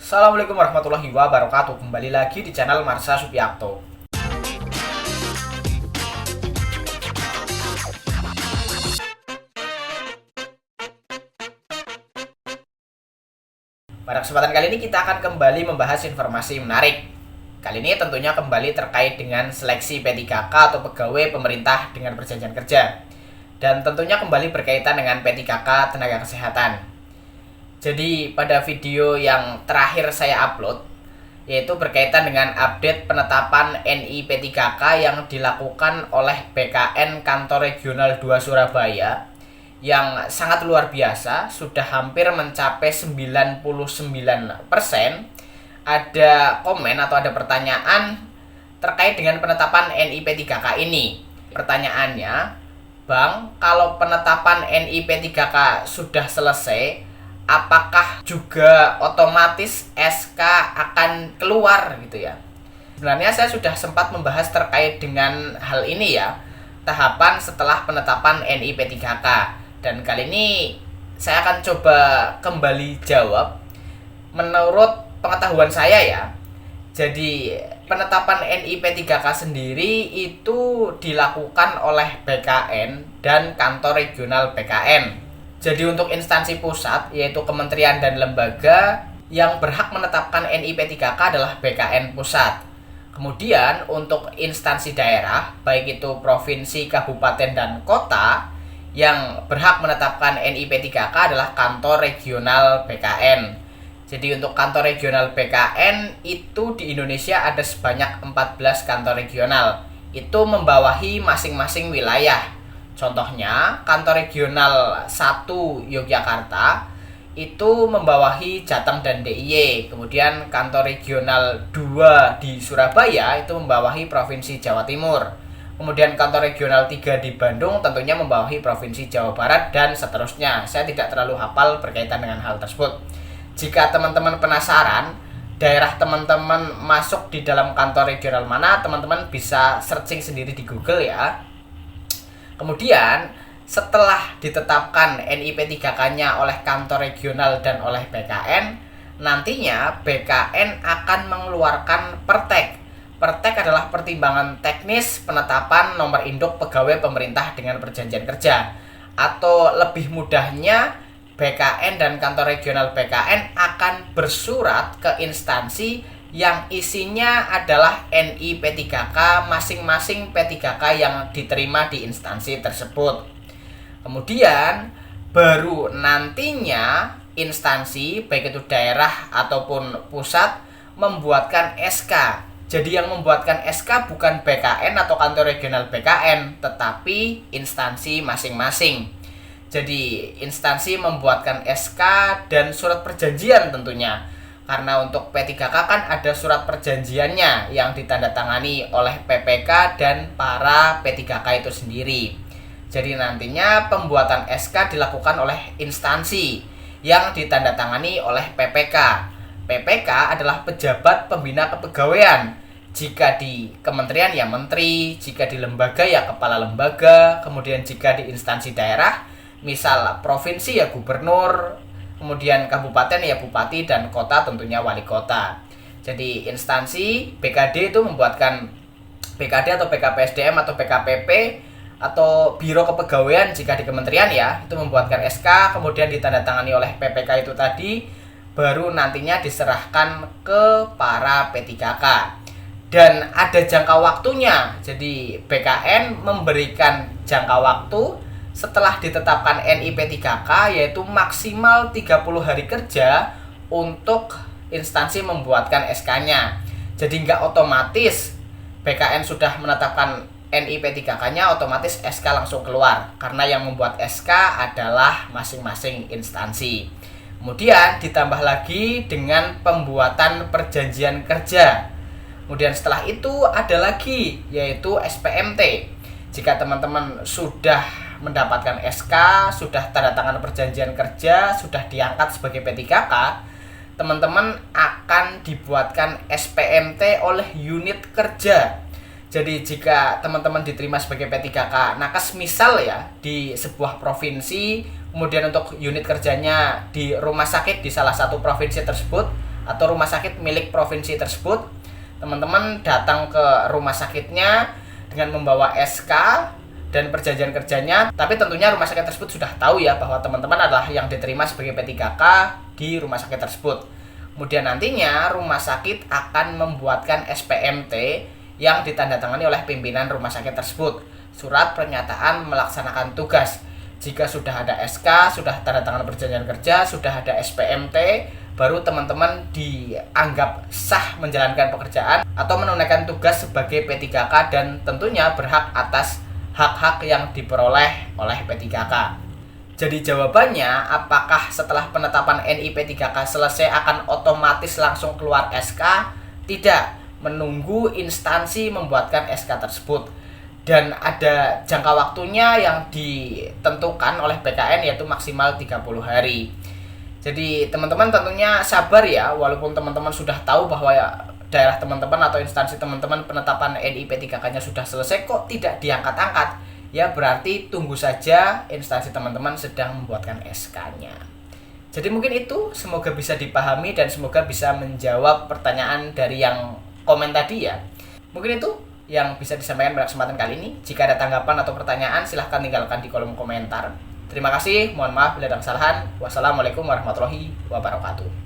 Assalamualaikum warahmatullahi wabarakatuh. Kembali lagi di channel Marsha Supiakto. Pada kesempatan kali ini kita akan kembali membahas informasi menarik. Kali ini tentunya kembali terkait dengan seleksi P3K atau pegawai pemerintah dengan perjanjian kerja. Dan tentunya kembali berkaitan dengan P3K tenaga kesehatan. Jadi pada video yang terakhir saya upload, yaitu berkaitan dengan update penetapan NI P3K yang dilakukan oleh BKN Kantor Regional 2 Surabaya, yang sangat luar biasa, sudah hampir mencapai 99%. Ada komen atau ada pertanyaan terkait dengan penetapan NI P3K ini. Pertanyaannya, Bang, kalau penetapan NI P3K sudah selesai, apakah juga otomatis SK akan keluar gitu ya? Sebenarnya saya sudah sempat membahas terkait dengan hal ini ya, tahapan setelah penetapan NI P3K. Dan kali ini saya akan coba kembali jawab menurut pengetahuan saya ya. Jadi penetapan NI P3K sendiri itu dilakukan oleh BKN dan kantor regional BKN. Jadi untuk instansi pusat, yaitu kementerian dan lembaga, yang berhak menetapkan NI P3K adalah BKN pusat. Kemudian untuk instansi daerah, baik itu provinsi, kabupaten, dan kota, yang berhak menetapkan NI P3K adalah kantor regional BKN. Jadi untuk kantor regional BKN itu di Indonesia ada sebanyak 14 kantor regional. Itu membawahi masing-masing wilayah. Contohnya, kantor regional 1 Yogyakarta itu membawahi Jateng dan DIY. Kemudian kantor regional 2 di Surabaya itu membawahi Provinsi Jawa Timur. Kemudian kantor regional 3 di Bandung tentunya membawahi Provinsi Jawa Barat dan seterusnya. Saya tidak terlalu hafal berkaitan dengan hal tersebut. Jika teman-teman penasaran daerah teman-teman masuk di dalam kantor regional mana, teman-teman bisa searching sendiri di Google ya. Kemudian setelah ditetapkan NI P3K-nya oleh kantor regional dan oleh BKN, nantinya BKN akan mengeluarkan pertek. Pertek adalah pertimbangan teknis penetapan nomor induk pegawai pemerintah dengan perjanjian kerja. Atau lebih mudahnya, BKN dan kantor regional BKN akan bersurat ke instansi yang isinya adalah NI P3K masing-masing P3K yang diterima di instansi tersebut. Kemudian baru nantinya instansi baik itu daerah ataupun pusat membuatkan SK. Jadi yang membuatkan SK bukan BKN atau kantor regional BKN, tetapi instansi masing-masing. Jadi instansi membuatkan SK dan surat perjanjian tentunya. Karena untuk P3K kan ada surat perjanjiannya yang ditandatangani oleh PPK dan para P3K itu sendiri. Jadi nantinya pembuatan SK dilakukan oleh instansi yang ditandatangani oleh PPK. PPK adalah pejabat pembina kepegawaian. Jika di kementerian ya menteri, jika di lembaga ya kepala lembaga, kemudian jika di instansi daerah, misal provinsi ya gubernur, kemudian kabupaten ya bupati, dan kota tentunya wali kota. Jadi instansi BKD itu membuatkan BKD atau BKPSDM atau BKPP atau Biro Kepegawaian jika di kementerian ya, itu membuatkan SK, kemudian ditandatangani oleh PPK itu tadi, baru nantinya diserahkan ke para P3K. Dan ada jangka waktunya. Jadi BKN memberikan jangka waktu setelah ditetapkan NI P3K yaitu maksimal 30 hari kerja untuk instansi membuatkan SK-nya. Jadi nggak otomatis BKN sudah menetapkan NI P3K-nya otomatis SK langsung keluar, karena yang membuat SK adalah masing-masing instansi. Kemudian ditambah lagi dengan pembuatan perjanjian kerja. Kemudian setelah itu ada lagi yaitu SPMT. Jika teman-teman sudah mendapatkan SK, sudah tanda tangan perjanjian kerja, sudah diangkat sebagai P3K, teman-teman akan dibuatkan SPMT oleh unit kerja. Jadi jika teman-teman diterima sebagai P3K nakes misal ya di sebuah provinsi, kemudian untuk unit kerjanya di rumah sakit di salah satu provinsi tersebut, atau rumah sakit milik provinsi tersebut. Teman-teman datang ke rumah sakitnya dengan membawa SK dan perjanjian kerjanya, tapi tentunya rumah sakit tersebut sudah tahu ya bahwa teman-teman adalah yang diterima sebagai P3K di rumah sakit tersebut. Kemudian nantinya rumah sakit akan membuatkan SPMT yang ditandatangani oleh pimpinan rumah sakit tersebut, surat pernyataan melaksanakan tugas. Jika sudah ada SK, sudah tanda tangan perjanjian kerja, sudah ada SPMT, baru teman-teman dianggap sah menjalankan pekerjaan atau menunaikan tugas sebagai P3K dan tentunya berhak atas hak-hak yang diperoleh oleh P3K. Jadi jawabannya, apakah setelah penetapan NI P3K selesai akan otomatis langsung keluar SK? Tidak, menunggu instansi membuatkan SK tersebut. Dan ada jangka waktunya yang ditentukan oleh BKN yaitu maksimal 30 hari. Jadi teman-teman tentunya sabar ya, walaupun teman-teman sudah tahu bahwa ya, daerah teman-teman atau instansi teman-teman penetapan NI P3K-nya sudah selesai kok tidak diangkat-angkat. Ya berarti tunggu saja instansi teman-teman sedang membuatkan SK-nya. Jadi mungkin itu, semoga bisa dipahami dan semoga bisa menjawab pertanyaan dari yang komen tadi ya. Mungkin itu yang bisa disampaikan pada kesempatan kali ini. Jika ada tanggapan atau pertanyaan silahkan tinggalkan di kolom komentar. Terima kasih, mohon maaf bila ada kesalahan. Wassalamualaikum warahmatullahi wabarakatuh.